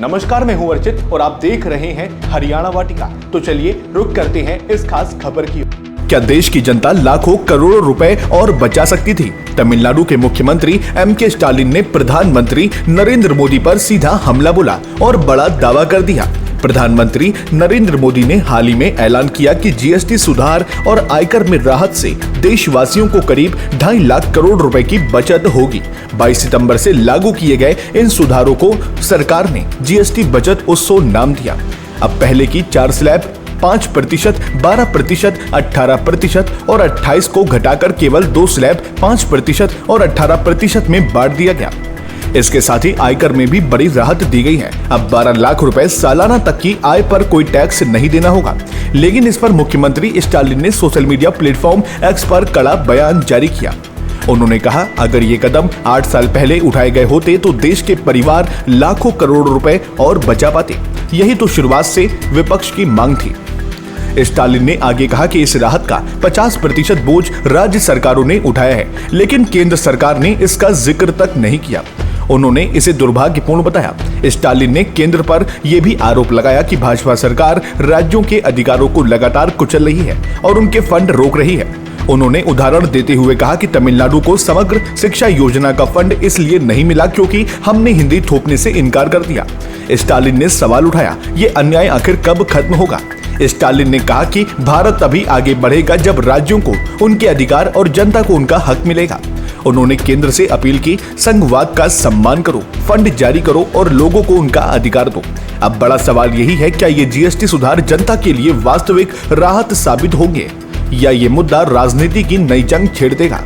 नमस्कार, मैं हूं अर्चित और आप देख रहे हैं हरियाणा वाटिका। तो चलिए रुक करते हैं इस खास खबर की। क्या देश की जनता लाखों करोड़ों रुपए और बचा सकती थी? तमिलनाडु के मुख्यमंत्री एम.के. स्टालिन ने प्रधानमंत्री नरेंद्र मोदी पर सीधा हमला बोला और बड़ा दावा कर दिया। प्रधानमंत्री नरेंद्र मोदी ने हाल ही में ऐलान किया कि जीएसटी सुधार और आयकर में राहत से देशवासियों को करीब 2.5 लाख करोड़ रुपए की बचत होगी। 22 सितंबर से लागू किए गए इन सुधारों को सरकार ने जीएसटी बचत उत्सव नाम दिया। अब पहले की 4 स्लैब 5%, 12%, 18% और 28 को घटाकर केवल 2 स्लैब 5% और 18% में बांट दिया गया। इसके साथ ही आयकर में भी बड़ी राहत दी गई है। अब 12 लाख रुपए सालाना तक की आय पर कोई टैक्स नहीं देना होगा। लेकिन इस पर मुख्यमंत्री स्टालिन ने सोशल मीडिया प्लेटफॉर्म एक्स पर कड़ा बयान जारी किया। उन्होंने कहा, अगर ये कदम 8 साल पहले उठाए गए होते तो देश के परिवार लाखों करोड़ रुपए और बचा पाते। यही तो शुरुआत से विपक्ष की मांग थी। स्टालिन ने आगे कहा कि इस राहत का 50% बोझ राज्य सरकारों ने उठाया है, लेकिन केंद्र सरकार ने इसका जिक्र तक नहीं किया। उन्होंने इसे दुर्भाग्यपूर्ण बताया। स्टालिन ने केंद्र पर यह भी आरोप लगाया कि भाजपा सरकार राज्यों के अधिकारों को लगातार कुचल रही है और उनके फंड रोक रही है। उन्होंने उदाहरण देते हुए कहा कि तमिलनाडु को समग्र शिक्षा योजना का फंड इसलिए नहीं मिला क्योंकि हमने हिंदी थोपने से इनकार कर दिया। स्टालिन ने सवाल उठाया, ये अन्याय आखिर कब खत्म होगा? स्टालिन ने कहा कि भारत अभी आगे बढ़ेगा जब राज्यों को उनके अधिकार और जनता को उनका हक मिलेगा। उन्होंने केंद्र से अपील की, संघवाद का सम्मान करो, फंड जारी करो और लोगों को उनका अधिकार दो। अब बड़ा सवाल यही है, क्या ये जीएसटी सुधार जनता के लिए वास्तविक राहत साबित होंगे या ये मुद्दा राजनीति की नई जंग छेड़ देगा?